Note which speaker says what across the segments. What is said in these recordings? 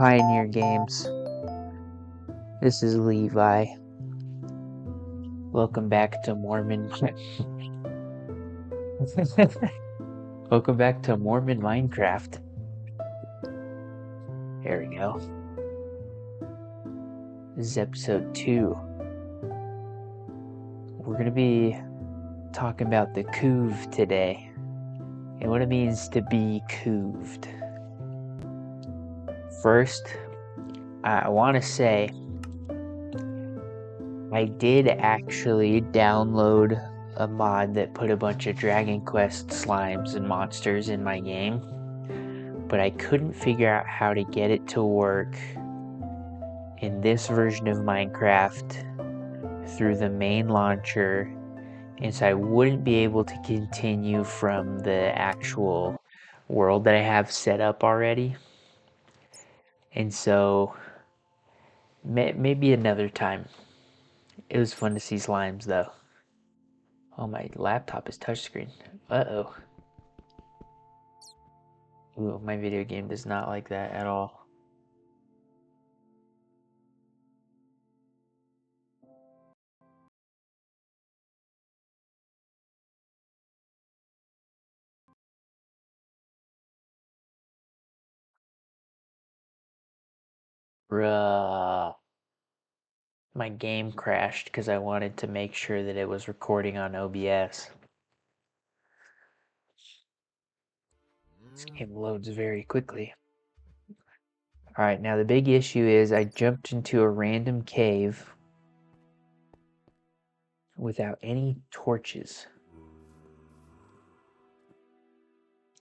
Speaker 1: Pioneer Games. This is Levi. Welcome back to Mormon. Welcome back to Mormon Minecraft. There we go. This is episode 2. We're going to be talking about the Couv today and what it means to be Couved. First, I want to say I did actually download a mod that put a bunch of Dragon Quest slimes and monsters in my game, but I couldn't figure out how to get it to work in this version of Minecraft through the main launcher, and so I wouldn't be able to continue from the actual world that I have set up already. And so maybe another time. It was fun to see slimes though. Oh, my laptop is touchscreen. Uh-oh. Ooh, my video game does not like that at all. Bruh. My game crashed because I wanted to make sure that it was recording on OBS. This game loads very quickly. Alright, now the big issue is I jumped into a random cave without any torches.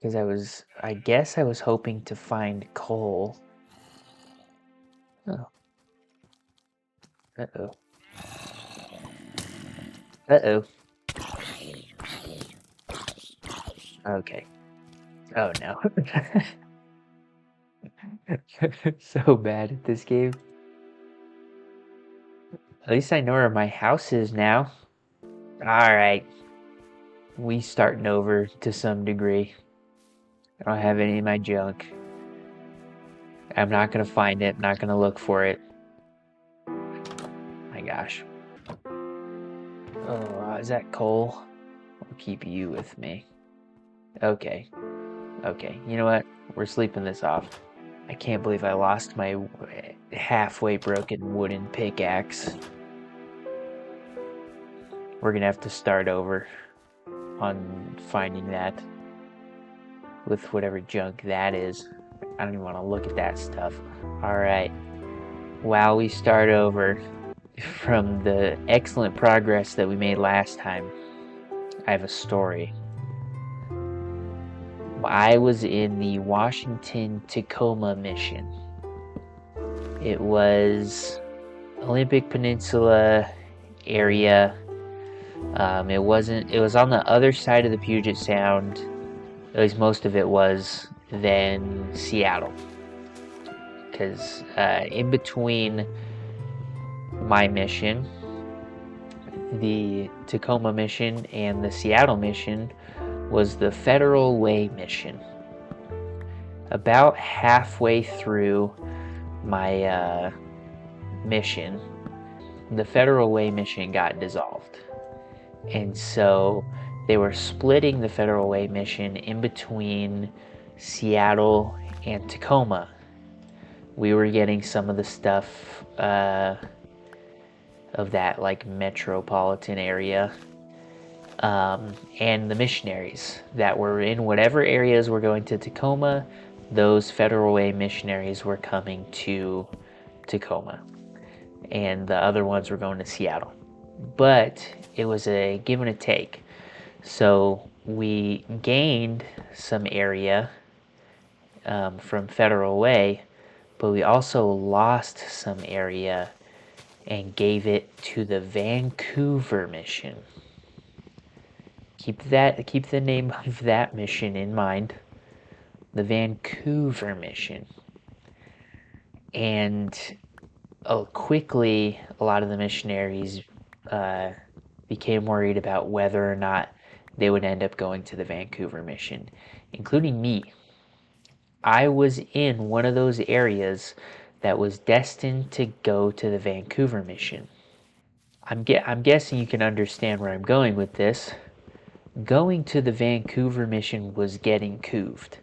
Speaker 1: Because I guess I was hoping to find coal. Oh. Uh-oh. Uh-oh. Okay. Oh no. So bad at this game. At least I know where my house is now. Alright. We starting over to some degree. I don't have any of my junk. I'm not gonna find it, not gonna look for it. My gosh. Oh, is that coal? I'll keep you with me. Okay. Okay, you know what? We're sleeping this off. I can't believe I lost my halfway broken wooden pickaxe. We're gonna have to start over on finding that with whatever junk that is. I don't even want to look at that stuff. Alright, while we start over from the excellent progress that we made last time, I have a story. I was in the Washington-Tacoma mission. It was Olympic Peninsula area. It was on the other side of the Puget Sound, at least most of it was, than Seattle. Because in between my mission, the Tacoma mission, and the Seattle mission was the Federal Way mission. About halfway through my mission, the Federal Way mission got dissolved. And so they were splitting the Federal Way mission in between Seattle and Tacoma. We were getting some of the stuff of that like metropolitan area. And the missionaries that were in whatever areas were going to Tacoma, those Federal Way missionaries were coming to Tacoma. And the other ones were going to Seattle. But it was a give and a take. So we gained some area from Federal Way, but we also lost some area and gave it to the Vancouver mission. Keep the name of that mission in mind. The Vancouver mission. And quickly, a lot of the missionaries became worried about whether or not they would end up going to the Vancouver mission, including me. I was in one of those areas that was destined to go to the Vancouver mission. I'm guessing you can understand where I'm going with this. Going to the Vancouver mission was getting couved.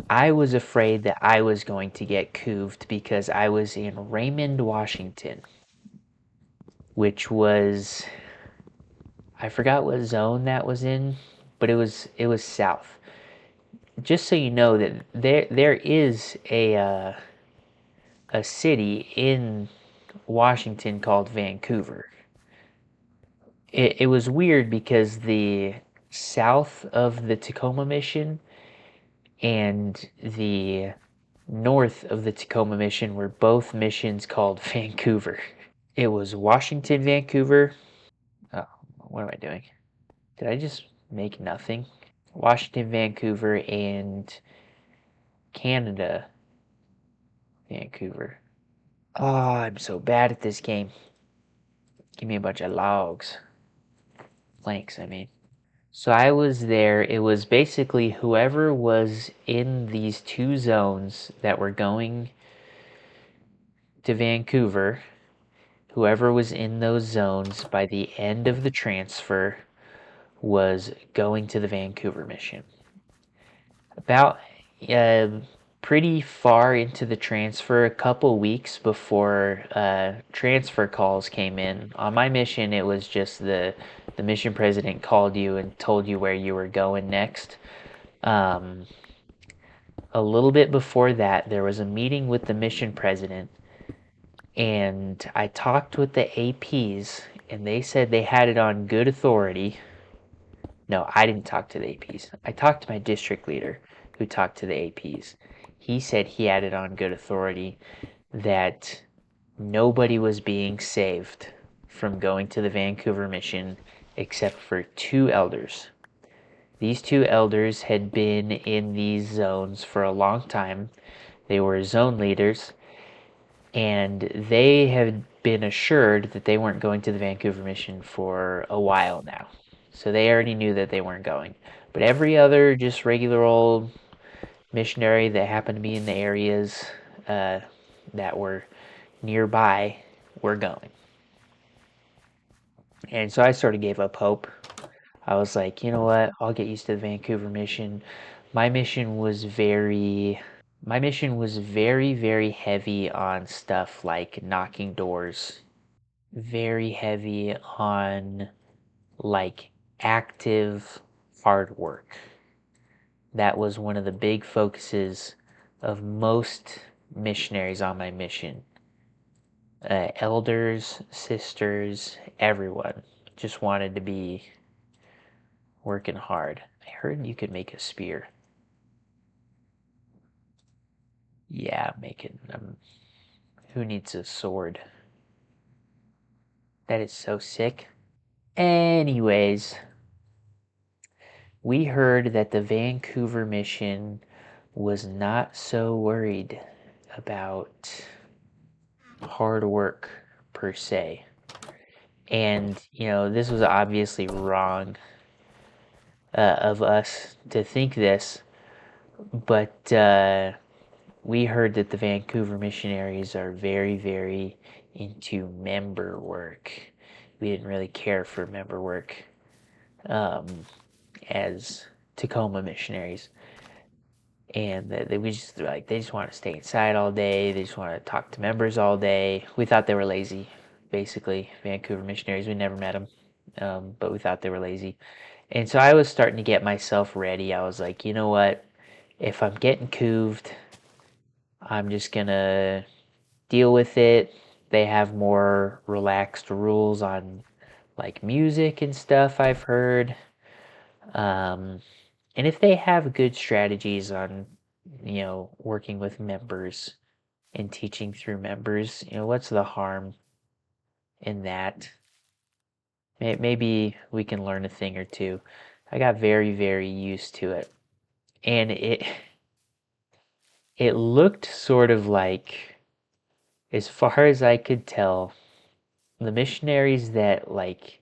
Speaker 1: I was afraid that I was going to get couved because I was in Raymond, Washington, which was, I forgot what zone that was in, but it was south. Just so you know that there is a city in Washington called Vancouver. It was weird because the south of the Tacoma mission and the north of the Tacoma mission were both missions called Vancouver. It was Washington, Vancouver. Oh, what am I doing? Did I just make nothing? Washington, Vancouver, and Canada, Vancouver. Oh, I'm so bad at this game. Give me a bunch of logs. Blanks, I mean. So I was there. It was basically whoever was in these two zones that were going to Vancouver, whoever was in those zones by the end of the transfer was going to the Vancouver mission. About uh, pretty far into the transfer, a couple weeks before transfer calls came in. On my mission, it was just the mission president called you and told you where you were going next. Um, a little bit before that, there was a meeting with the mission president, and I talked with the APs, and they said they had it on good authority. No, I didn't talk to the APs. I talked to my district leader who talked to the APs. He said he had it on good authority that nobody was being saved from going to the Vancouver mission except for two elders. These two elders had been in these zones for a long time. They were zone leaders, and they had been assured that they weren't going to the Vancouver mission for a while now. So they already knew that they weren't going. But every other just regular old missionary that happened to be in the areas that were nearby were going. And so I sort of gave up hope. I was like, you know what? I'll get used to the Vancouver mission. My mission was very very heavy on stuff like knocking doors, very heavy on like active hard work. That was one of the big focuses of most missionaries on my mission. Elders, sisters, everyone just wanted to be working hard. I heard you could make a spear. Yeah, make it. Who needs a sword? That is so sick. Anyways, we heard that the Vancouver mission was not so worried about hard work per se. And, this was obviously wrong of us to think this, but we heard that the Vancouver missionaries are very, very into member work. We didn't really care for member work as Tacoma missionaries. And they just want to stay inside all day. They just want to talk to members all day. We thought they were lazy, basically. Vancouver missionaries. We never met them, but we thought they were lazy. And so I was starting to get myself ready. I was like, you know what? If I'm getting cooved, I'm just gonna deal with it. They have more relaxed rules on like music and stuff, I've heard. Um, and if they have good strategies on, working with members and teaching through members, what's the harm in that? Maybe we can learn a thing or two. I got very, very used to it. And it looked sort of like, as far as I could tell, the missionaries that like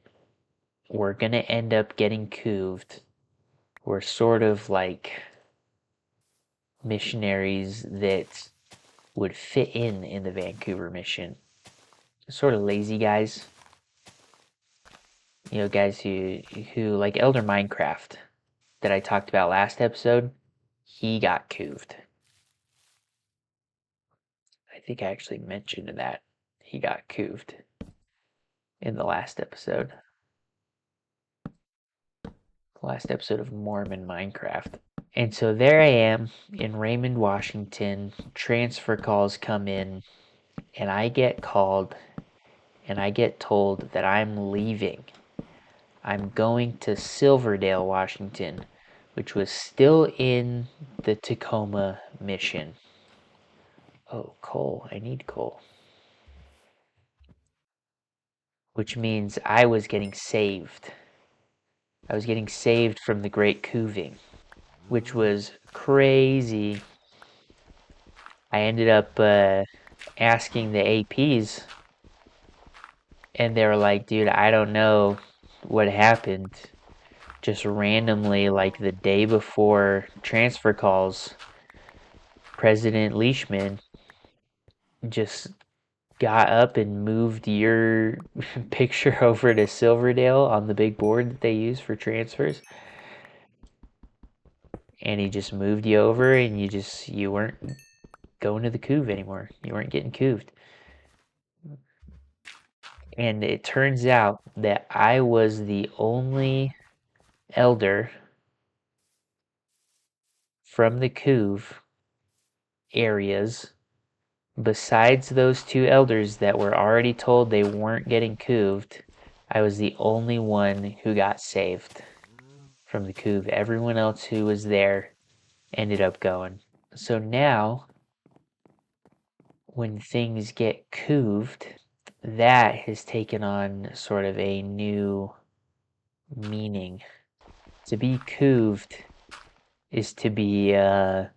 Speaker 1: were gonna end up getting cooved were sort of missionaries that would fit in the Vancouver mission. Sort of lazy guys. You know, guys who like Elder Minecraft that I talked about last episode, he got couved. I think I actually mentioned that he got couved in the last episode. Last episode of Mormon Minecraft. And so there I am in Raymond, Washington. Transfer calls come in, and I get called and I get told that I'm leaving. I'm going to Silverdale, Washington, which was still in the Tacoma mission. Oh, coal. I need coal. Which means I was getting saved. I was getting saved from the Great Couving, which was crazy. I ended up asking the APs, and they were like, dude, I don't know what happened. Just randomly, like the day before transfer calls, President Leishman just got up and moved your picture over to Silverdale on the big board that they use for transfers. And he just moved you over, and you weren't going to the Couv anymore. You weren't getting couved. And it turns out that I was the only elder from the Couv areas, besides those two elders that were already told they weren't getting couved. I was the only one who got saved from the Couv. Everyone else who was there ended up going. So now, when things get couved, that has taken on sort of a new meaning. To be couved is to be, I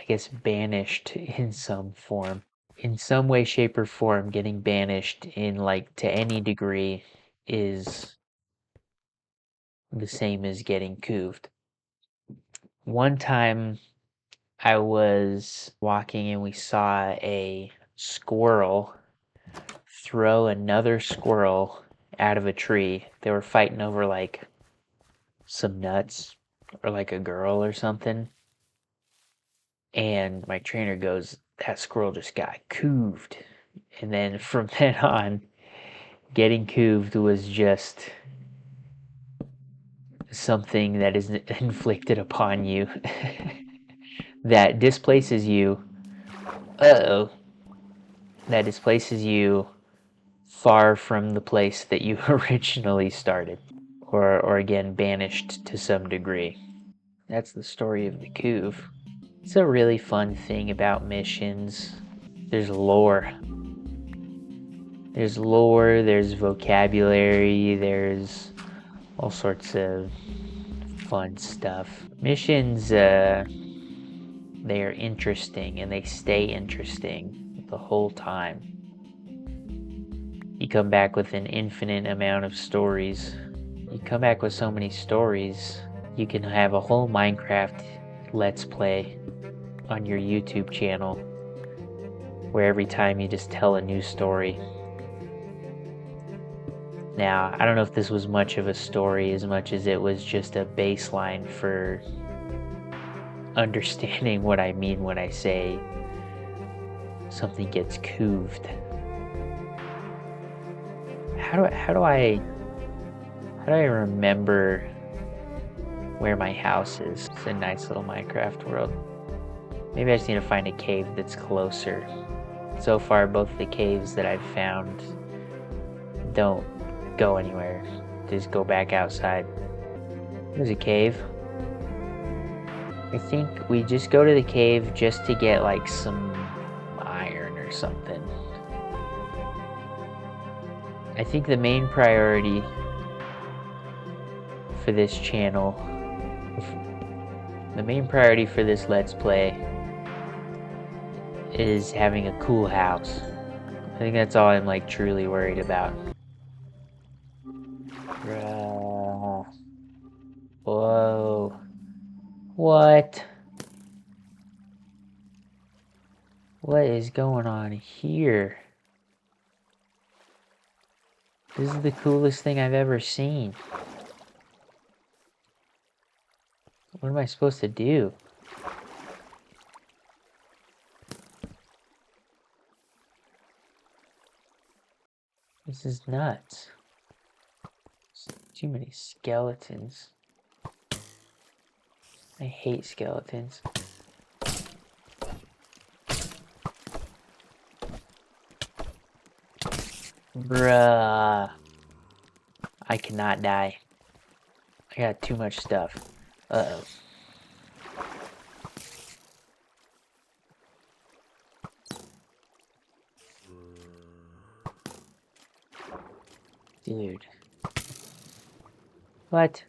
Speaker 1: guess, banished in some form. In some way, shape, or form, getting banished in like to any degree is the same as getting couved. One time I was walking and we saw a squirrel throw another squirrel out of a tree. They were fighting over like some nuts or like a girl or something. And my trainer goes, that squirrel just got couved. And then from then on, getting couved was just something that is inflicted upon you that displaces you. That displaces you far from the place that you originally started, or again, banished to some degree. That's the story of the Couv. It's a really fun thing about missions. There's lore. There's vocabulary, there's all sorts of fun stuff. Missions, they are interesting and they stay interesting the whole time. You come back with an infinite amount of stories. You come back with so many stories, you can have a whole Minecraft Let's Play on your YouTube channel where every time you just tell a new story. Now, I don't know if this was much of a story as much as it was just a baseline for understanding what I mean when I say something gets couved. How do I remember where my house is? It's a nice little Minecraft world. Maybe I just need to find a cave that's closer. So far, both the caves that I've found don't go anywhere. Just go back outside. There's a cave. I think we just go to the cave just to get like some iron or something. I think the main priority for this channel, the main priority for this Let's Play is having a cool house. I think that's all I'm like truly worried about. Whoa. What? What is going on here? This is the coolest thing I've ever seen. What am I supposed to do? This is nuts. Too many skeletons. I hate skeletons. Bruh. I cannot die. I got too much stuff. Uh-oh. Dude. What?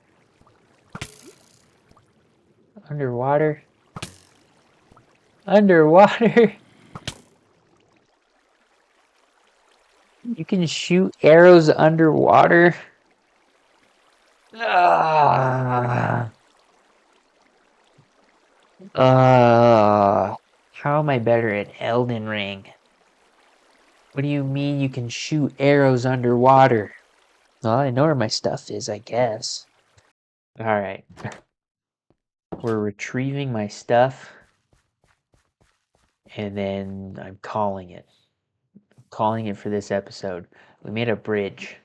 Speaker 1: Underwater? Underwater? You can shoot arrows underwater? Ah. How am I better at Elden Ring? What do you mean you can shoot arrows underwater? Well, I know where my stuff is, I guess. Alright. We're retrieving my stuff. And then I'm calling it. Calling it for this episode. We made a bridge.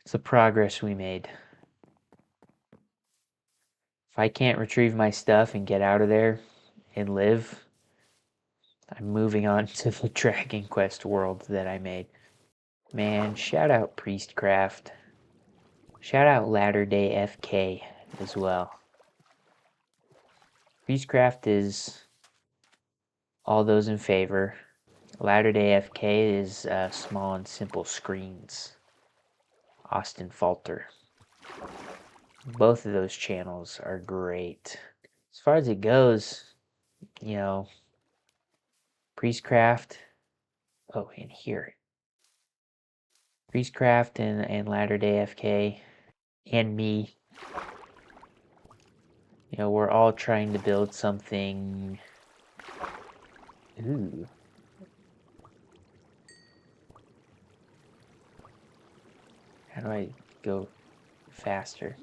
Speaker 1: It's the progress we made. If I can't retrieve my stuff and get out of there and live, I'm moving on to the Dragon Quest world that I made. Man, shout out Priestcraft. Shout out Latter Day FK as well. Priestcraft is all those in favor. Latter Day FK is Small and Simple Screens. Austin Falter. Both of those channels are great. As far as it goes, you know, Priestcraft. Oh, in here. Priestcraft and Latter Day FK and me. You know, we're all trying to build something. Ooh. How do I go faster?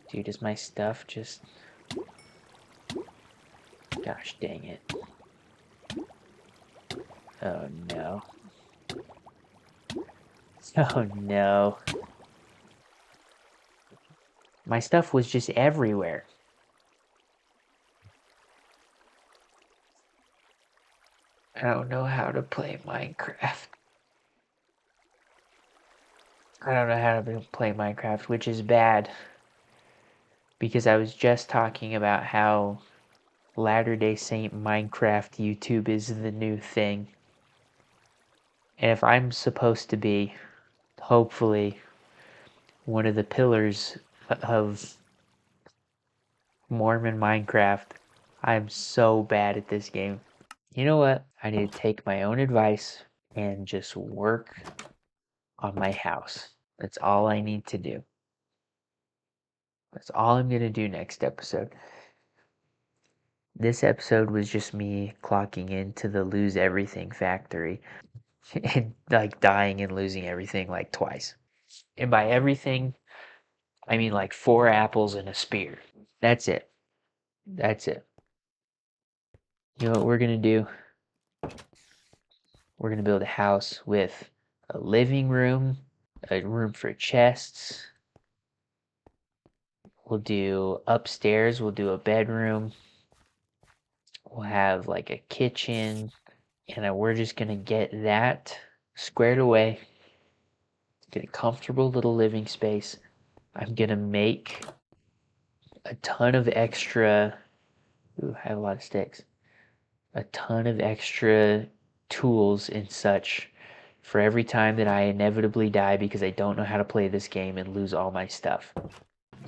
Speaker 1: Dude, is my stuff just... Gosh dang it. Oh no. Oh no. My stuff was just everywhere. I don't know how to play Minecraft. I don't know how to play Minecraft, which is bad. Because I was just talking about how Latter-day Saint Minecraft YouTube is the new thing. And if I'm supposed to be, hopefully, one of the pillars of Mormon Minecraft, I'm so bad at this game. You know what? I need to take my own advice and just work on my house. That's all I need to do. That's all I'm going to do next episode. This episode was just me clocking into the lose everything factory and like dying and losing everything like twice. And by everything, I mean like 4 apples and a spear. That's it. That's it. You know what we're going to do? We're going to build a house with a living room, a room for chests. We'll do upstairs, we'll do a bedroom. We'll have like a kitchen. And we're just going to get that squared away. Get a comfortable little living space. I'm going to make a ton of extra... Ooh, I have a lot of sticks. A ton of extra tools and such for every time that I inevitably die because I don't know how to play this game and lose all my stuff.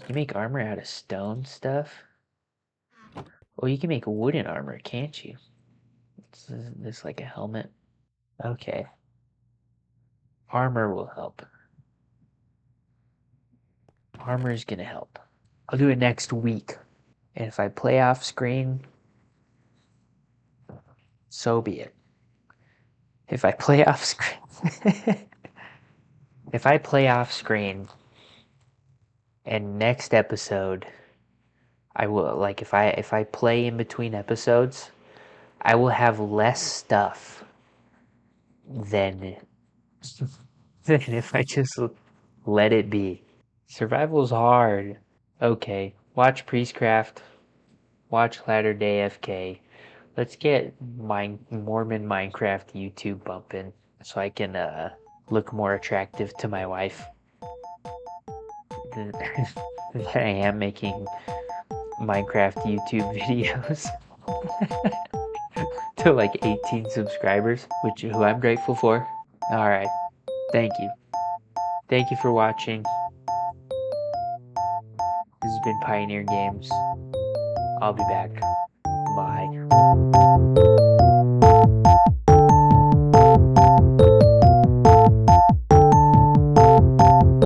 Speaker 1: You make armor out of stone stuff? Oh, you can make wooden armor, can't you? Is this like a helmet? Okay. Armor will help. Armor is gonna help. I'll do it next week. And if I play off screen, so be it. If I play off screen, if I play off screen, and next episode, I will, like, if I play in between episodes, I will have less stuff than than if I just let it be. Survival's hard. Okay, watch Priestcraft, watch Latter Day FK. Let's get Mormon Minecraft YouTube bumping so I can look more attractive to my wife than, than I am making Minecraft YouTube videos to like 18 subscribers, who I'm grateful for. All right, thank you. Thank you for watching. This has been Pioneer Games. I'll be back. Bye.